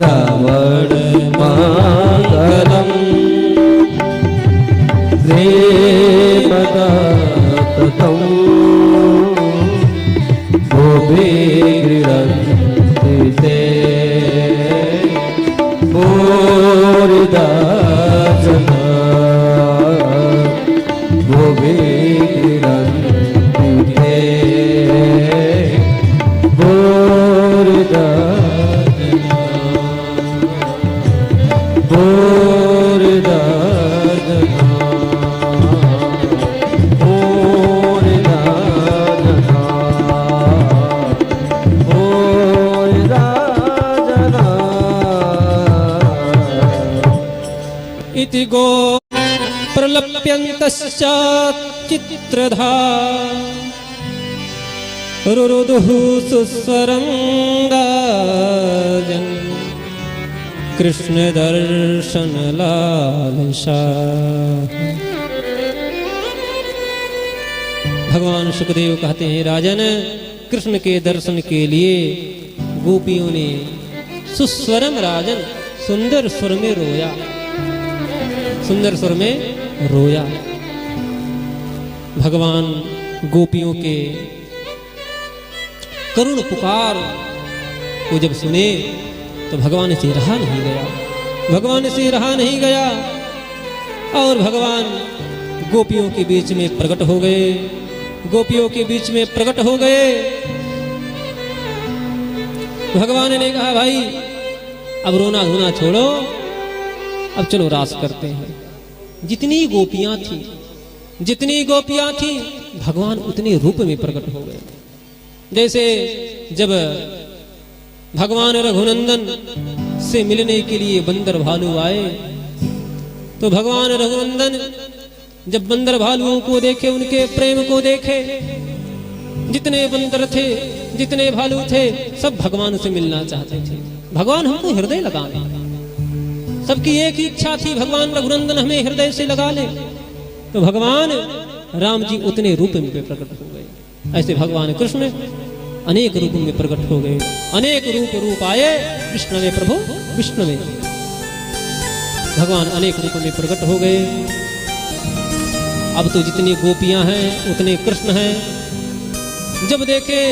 श्रवण मंगलम प्रेमदत्तं भुविगृह्णन्ति ते भूरिदा जना भुविगृह्णन्ति ते भूरिदा इति गो प्रलप्यन्तश्चित्रधा रुरुदुः सुस्वरं राजन् कृष्ण दर्शन लालसा। भगवान सुखदेव कहते हैं, राजन कृष्ण के दर्शन के लिए गोपियों ने सुस्वरम राजन सुंदर स्वर में रोया, सुंदर स्वर में रोया। भगवान गोपियों के करुण पुकार को जब सुने तो भगवान से रहा नहीं गया, भगवान से रहा नहीं गया और भगवान गोपियों के बीच में प्रकट हो गए, गोपियों के बीच में प्रकट हो गए। भगवान ने कहा, भाई अब रोना धोना छोड़ो, अब चलो रास करते हैं। जितनी गोपियां थी भगवान उतने रूप में प्रकट हो गए। जैसे जब भगवान रघुनंदन से मिलने के लिए बंदर भालू आए तो भगवान रघुनंदन जब बंदर भालुओं को देखे, उनके प्रेम को देखे, जितने बंदर थे जितने भालू थे सब भगवान से मिलना चाहते थे। भगवान हमको हृदय लगाए, सबकी एक ही इच्छा थी, भगवान रघुनंदन हमें हृदय से लगा ले। तो भगवान राम जी उतने रूप में प्रकट हो गए। ऐसे भगवान कृष्ण अनेक रूप में प्रकट हो गए, अनेक रूप आए विष्णुवे प्रभु विष्णुवे। भगवान अनेक रूप में प्रकट हो गए। अब तो जितनी गोपियां हैं उतने कृष्ण हैं। जब देखे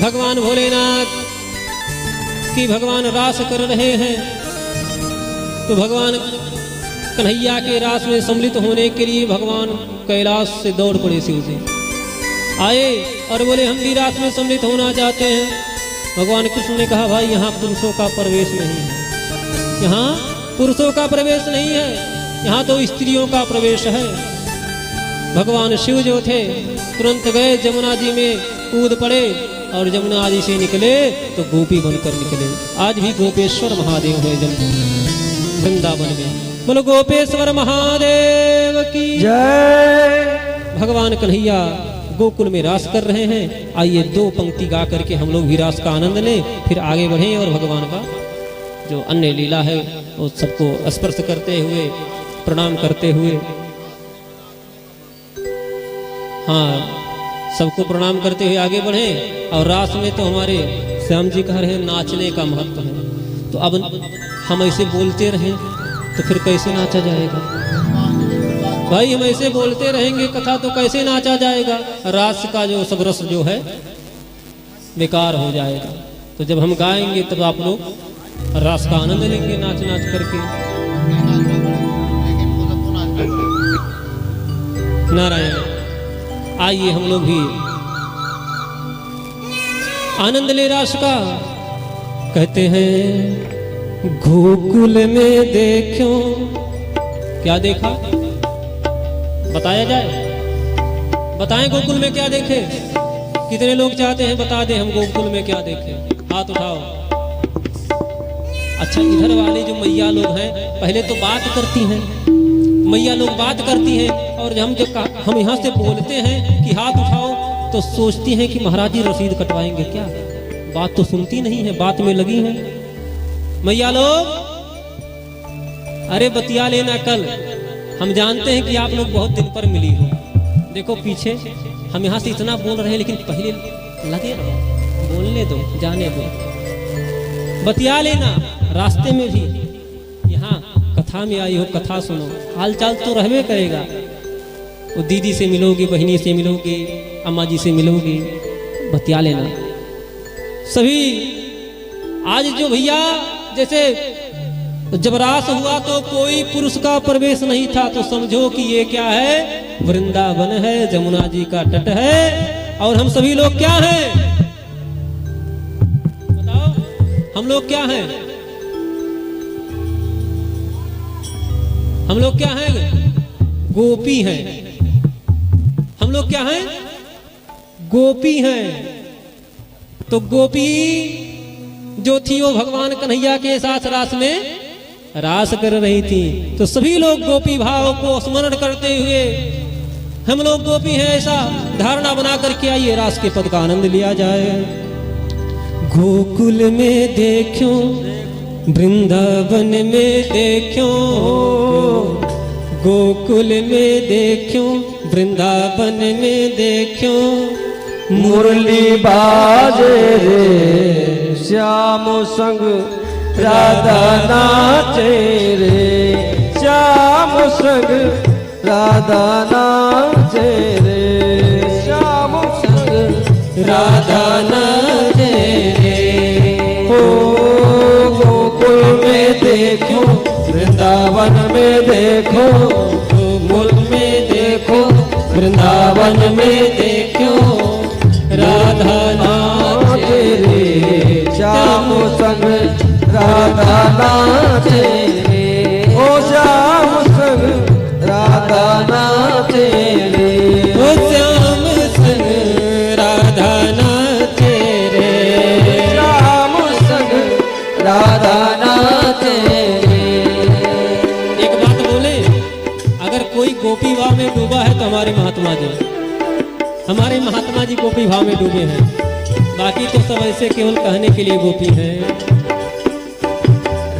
भगवान भोलेनाथ कि भगवान रास कर रहे हैं तो भगवान कन्हैया के रास में सम्मिलित होने के लिए भगवान कैलाश से दौड़ पड़े, शिव जी आए और बोले हम भी रास में सम्मिलित होना चाहते हैं। भगवान कृष्ण ने कहा, भाई यहाँ पुरुषों का प्रवेश नहीं है, यहाँ पुरुषों का प्रवेश नहीं है, यहाँ तो स्त्रियों का प्रवेश है। भगवान शिव जो थे तुरंत गए जमुना जी में कूद पड़े और जमुना जी से निकले तो गोपी बनकर निकले। आज भी गोपेश्वर महादेव है वृंदावन में। बोलो गोपेश्वर महादेव की जय। भगवान कन्हैया गोकुल में रास कर रहे हैं। आइए दो पंक्ति गा करके हम लोग भी रास का आनंद लें, फिर आगे बढ़ें और भगवान का जो अन्य लीला है वो सबको स्पर्श करते हुए प्रणाम करते हुए, हाँ सबको प्रणाम करते हुए आगे बढ़े। और रास में तो हमारे श्याम जी कह रहे हैं नाचने का महत्व है, तो अब हम ऐसे बोलते रहें तो फिर कैसे नाचा जाएगा भाई? हम ऐसे बोलते रहेंगे कथा तो कैसे नाचा जाएगा? रास का जो सब रस जो है बेकार हो जाएगा। तो जब हम गाएंगे तब आप लोग रास का आनंद लेंगे नाच नाच करके। नारायण। आइए हम लोग भी आनंद ले रास का। कहते हैं गोकुल में देखो, क्या देखा बताया जाए? बताएं गोकुल में क्या देखे? कितने लोग चाहते हैं बता दें हम गोकुल में क्या देखे? हाथ उठाओ। अच्छा, इधर वाले जो मैया लोग हैं पहले तो बात करती हैं, मैया लोग बात करती हैं और हम यहाँ से बोलते हैं कि हाथ उठाओ तो सोचती हैं कि महाराज जी रसीद कटवाएंगे क्या? बात तो सुनती नहीं है, बात में लगी है। मैया लोग अरे बतिया लेना कल, हम जानते हैं कि आप लोग बहुत दिन पर मिली हो। देखो पीछे हम यहाँ से इतना बोल रहे हैं लेकिन पहले लगे रहो, बोलने दो, जाने दो। बतिया लेना रास्ते में भी, यहाँ कथा में आई हो कथा सुनो, हाल चाल तो रहबे करेगा। वो दीदी से मिलोगे, बहनी से मिलोगे, अम्मा जी से मिलोगे, बतिया लेना। सभी आज जो भैया जैसे जब रास हुआ तो कोई पुरुष का प्रवेश नहीं था, तो समझो कि ये क्या है, वृंदावन है, जमुना जी का तट है। और हम सभी लोग क्या हैं, बताओ हम लोग क्या हैं? हम लोग क्या हैं? गोपी हैं। हम लोग क्या हैं? गोपी हैं। तो गोपी जो थी वो भगवान कन्हैया के साथ रास में रास कर रही थी। तो सभी लोग गोपी भाव को स्मरण करते हुए हम लोग गोपी हैं ऐसा धारणा बना करके आइए रास के पद का आनंद लिया जाए। गोकुल में देखो, वृंदावन में देखो, गोकुल में देखो, वृंदावन में देखो, मुरली बाजे रे श्याम संग राधा नाचे रे, श्याम संग राधा नाचे रे, श्याम संग राधा नाचे रे। हो गोकुल में देखो, वृंदावन में देखो, गोकुल में देखो, वृंदावन में देखो, राधा नाचे रे, श्याम संग राधा नाचे रे, ओ श्याम संग राधा नाचे रे, ओ श्याम संग राधा नाचे रे, श्याम संग राधा नाचे रे। एक बात बोले, अगर कोई गोपी भाव में डूबा है तो हमारे महात्मा जी गोपी भाव में डूबे हैं। बाकी तो सब ऐसे केवल कहने के लिए गोपी हैं।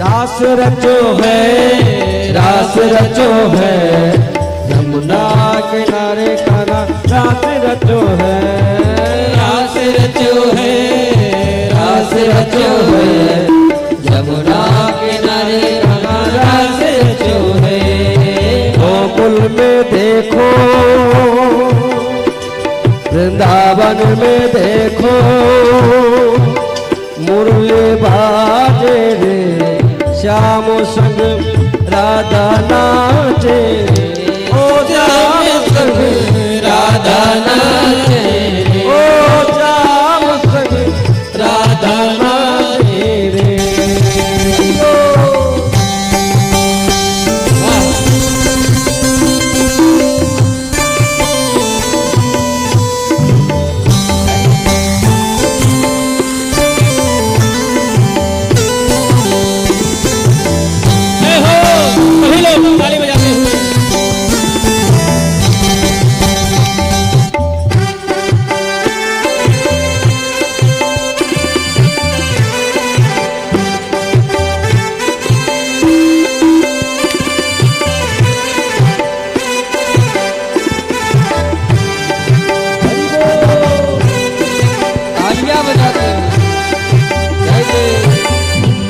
रास रचो है, रास रचो है, यमुना किनारे खाना रास रचो है, रास रचो है, रास रचो है, यमुना किनारे खाना रास रचो है। गोकुल में देखो, वृंदावन में देखो, मुरली बाजे रे, श्याम संग राधा नाचे रे, ओ श्याम संग राधा नाचे रे, ओ श्याम संग राधा नाचे रे। ताली बजाते हुए तालियां बजाते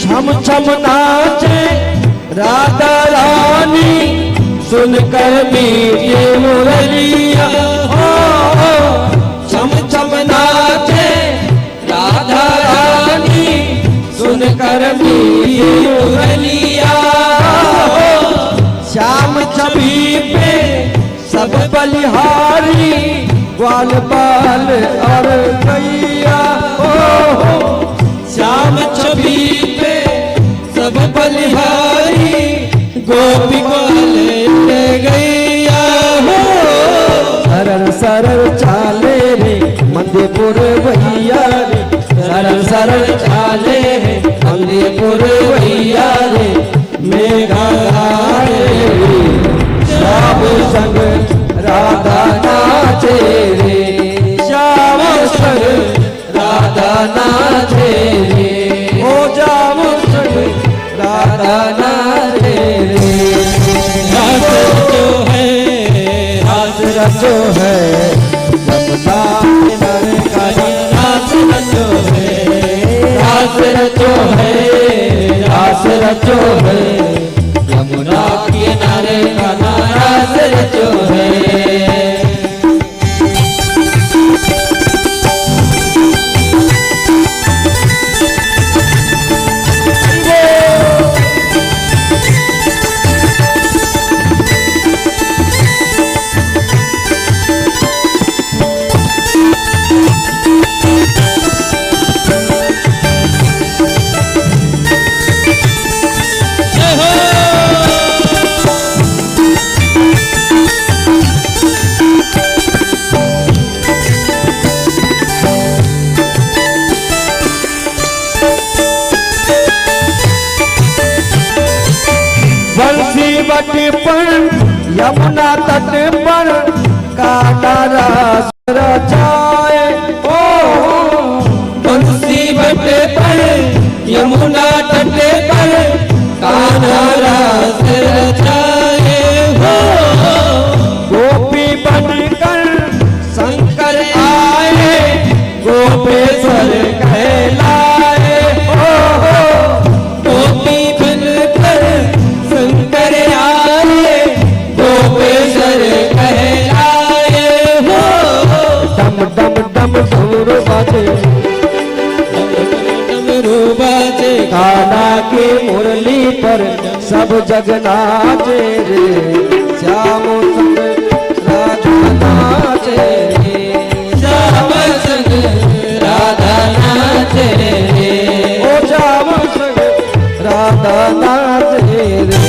छम छम नाचे राधा रानी, सुनकर मीठे मुरलिया, हो छम छम नाचे राधा रानी, सुनकर मीठे मुरलिया, श्याम छवि पे सब बलिहारी, ग्वाल बाल और गैया, हो श्याम छवि पे सब बलिहारी, गोपी ग्वाल गैया, हो सरल सरल चाले रे मंदीपुर भैया रे, सरल सरल चाले रे मंदीपुर भैया रे, मेघा रे श्याम संग राधा नाचे रे, श्याम संग राधा नाचे रे, ओ श्याम संग राधा नाचे रे। रास रचो है, रास रचो है, यमुना किनारे खाना रास रचो है, रास रचो है, रास रचो है, यमुना किनारे कान्हा रास रचो है। बट पर यमुना तट पर कान्हा रास रचाए। ओ तुलसी बट पर यमुना तट पर कान्हा रास रचाए। हो गोपी बनकर शंकर आए, गोपेश्वर कहलाए। हो गोपी बनकर शंकर आए, गोपेश्वर कहलाए। हो डम डम डम डमरू बाजे, डमरू बाजे, कान्हा की मुरली पर सब जग नाचे रे। श्याम संग राधा नाचे रे, श्याम संग राधा नाचे रे। ओ श्याम संग राधा नाचे रे।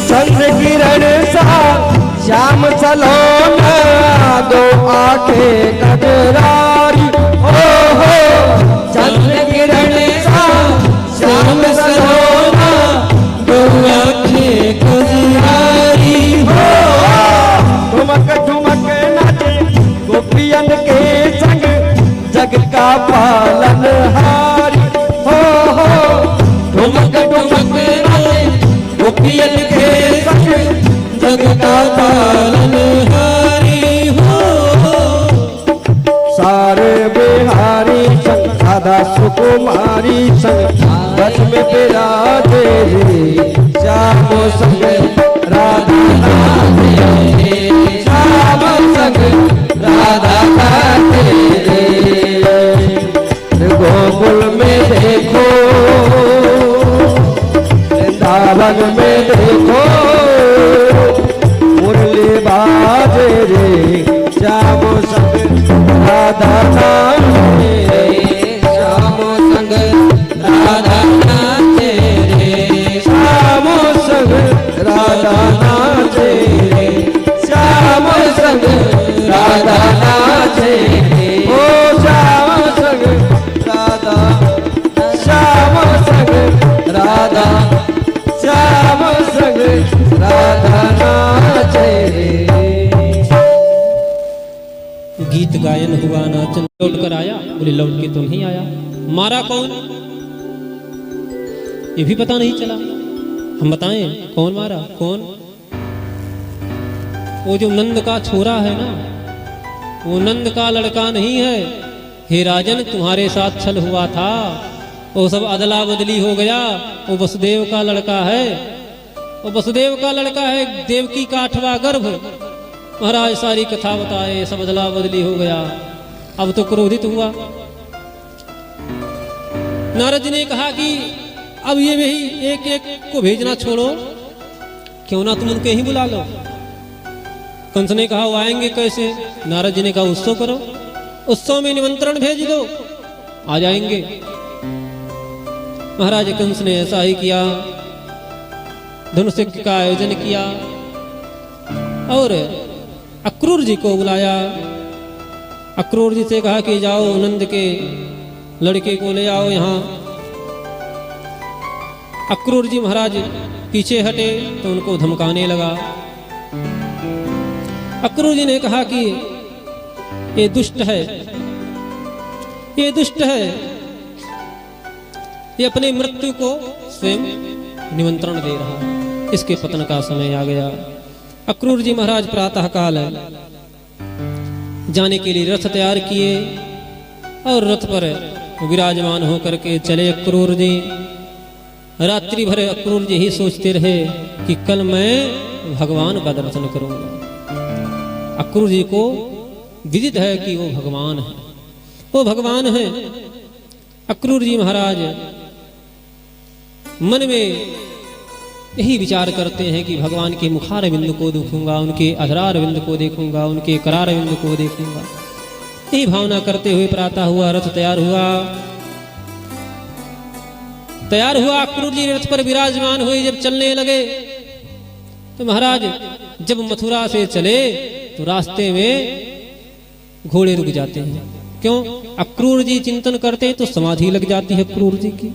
चंद्र किरण सा श्याम सलोना, दो आंखें कजरारी। ओ हो चंद्र किरण सा श्याम सलोना, दो आंखें कजरारी। हो ठुमक ठुमक नाचे गोपियन के संग, जग का पालनहारी। हो ठुमक ठुमक नाचे गोपियन के संग, जग का पालनहारी। हो सारे बिहारी संग, राधा सुकुमारी संग, बस में विराजे रे। श्याम संग राधा नाचे रे, श्याम संग राधा नाचे रे। गोकुल में देखो, वृंदावन में देखो, मुरली बाजे रे। श्याम संग राधा नाचे रे, श्याम संग राधा नाचे रे। श्याम संग राधा नाचे रे, श्याम संग राधा नाचे रे। ओ श्याम संग राधा, श्याम संग राधा, श्याम संग राधा नाचे रे। गीत गायन हुआ, नाचन लौट कर आया। बोले लौट के तो नहीं आया। मारा कौन, ये भी पता नहीं चला। हम बताएं कौन मारा, कौन? वो जो नंद का छोरा है ना, वो नंद का लड़का नहीं है। हे राजन, तुम्हारे साथ छल हुआ था, वो सब अदला बदली हो गया। वो वसुदेव का लड़का है, वो वसुदेव का लड़का है, देवकी का 8वां गर्भ। महाराज सारी कथा बताए, सब अदला बदली हो गया। अब तो क्रोधित हुआ। नारद जी ने कहा कि अब ये भी एक एक को भेजना छोड़ो, क्यों ना तुम उनके ही बुला लो। कंस ने कहा वो आएंगे कैसे? नारद जी ने कहा उत्सव करो, उत्सव में निमंत्रण भेज दो, आ जाएंगे। महाराज कंस ने ऐसा ही किया, धनुष का आयोजन किया और अक्रूर जी को बुलाया। अक्रूर जी से कहा कि जाओ नंद के लड़के को ले आओ यहाँ। अक्रूर जी महाराज पीछे हटे तो उनको धमकाने लगा। अक्रूर जी ने कहा कि ये दुष्ट है, ये दुष्ट है, ये अपने मृत्यु को स्वयं निमंत्रण दे रहा है, इसके पतन का समय आ गया। अक्रूर जी महाराज प्रातः काल जाने के लिए रथ तैयार किए और रथ पर विराजमान होकर के चले अक्रूर जी। रात्रि भर अक्रूर जी ही सोचते रहे कि कल मैं भगवान का दर्शन करूंगा। अक्रूर जी को विदित है कि वो भगवान है, वो भगवान है। अक्रूर जी महाराज मन में यही विचार करते हैं कि भगवान के मुखार बिंदु को देखूंगा, उनके अधरार बिंदु को देखूंगा, उनके करार बिंदु को देखूंगा। यही भावना करते हुए प्रातः हुआ, रथ तैयार हुआ। तैयार हुआ अक्रूर जी रथ पर विराजमान हुए। जब चलने लगे तो महाराज जब मथुरा से चले तो रास्ते में घोड़े रुक जाते हैं। क्यों? अक्रूर जी चिंतन करते तो समाधि लग जाती है अक्रूर जी की,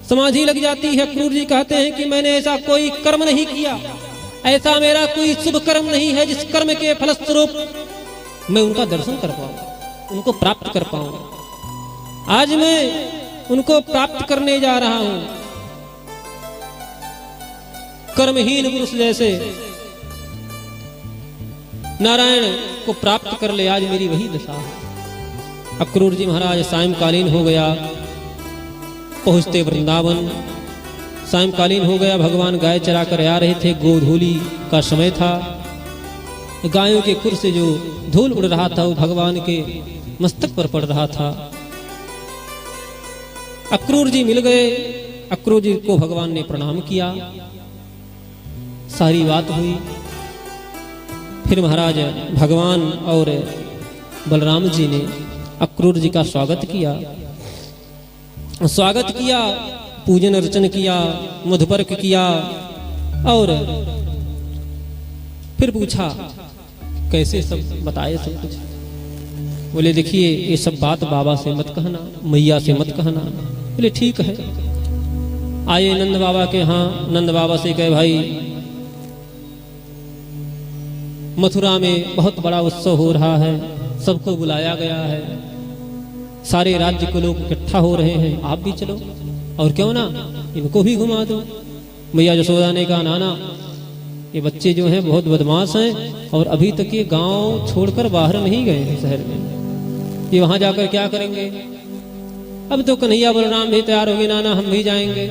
समाधि लग जाती है। अक्रूर जी कहते हैं कि मैंने ऐसा कोई कर्म नहीं किया, ऐसा मेरा कोई शुभ कर्म नहीं है जिस कर्म के फलस्वरूप मैं उनका दर्शन कर पाऊं, उनको प्राप्त कर पाऊं। आज मैं उनको प्राप्त करने जा रहा हूं। कर्महीन पुरुष जैसे नारायण को प्राप्त कर ले, आज मेरी वही दशा है। अक्रूर जी महाराज सायंकालीन हो गया, पहुंचते वृंदावन। सायंकालीन हो गया, भगवान गाय चरा कर आ रहे थे, गोधूली का समय था। गायों के खुर से जो धूल उड़ रहा था वो भगवान के मस्तक पर पड़ रहा था। अक्रूर जी मिल गए। अक्रूर जी को भगवान ने प्रणाम किया, सारी बात हुई। फिर महाराज भगवान और बलराम जी ने अक्रूर जी का स्वागत किया, स्वागत किया, पूजन अर्चन किया, मधुपर्क किया और फिर पूछा कैसे, सब बताए सब कुछ। बोले देखिए ये सब बात बाबा से मत कहना, मैया से मत कहना। बोले ठीक है। आए नंद बाबा के यहाँ। नंद बाबा से कहे भाई मथुरा में बहुत बड़ा उत्सव हो रहा है, सबको बुलाया गया है, सारे राज्य के लोग इकट्ठा हो रहे हैं, आप भी चलो और क्यों ना इनको भी घुमा दो। मैया यशोदा ने कहा नाना ये बच्चे जो हैं बहुत बदमाश हैं और अभी तक ये गांव छोड़कर बाहर नहीं गए हैं शहर में, ये वहां जाकर क्या करेंगे। अब तो कन्हैया बलराम भी तैयार हो गए, नाना हम भी जाएंगे।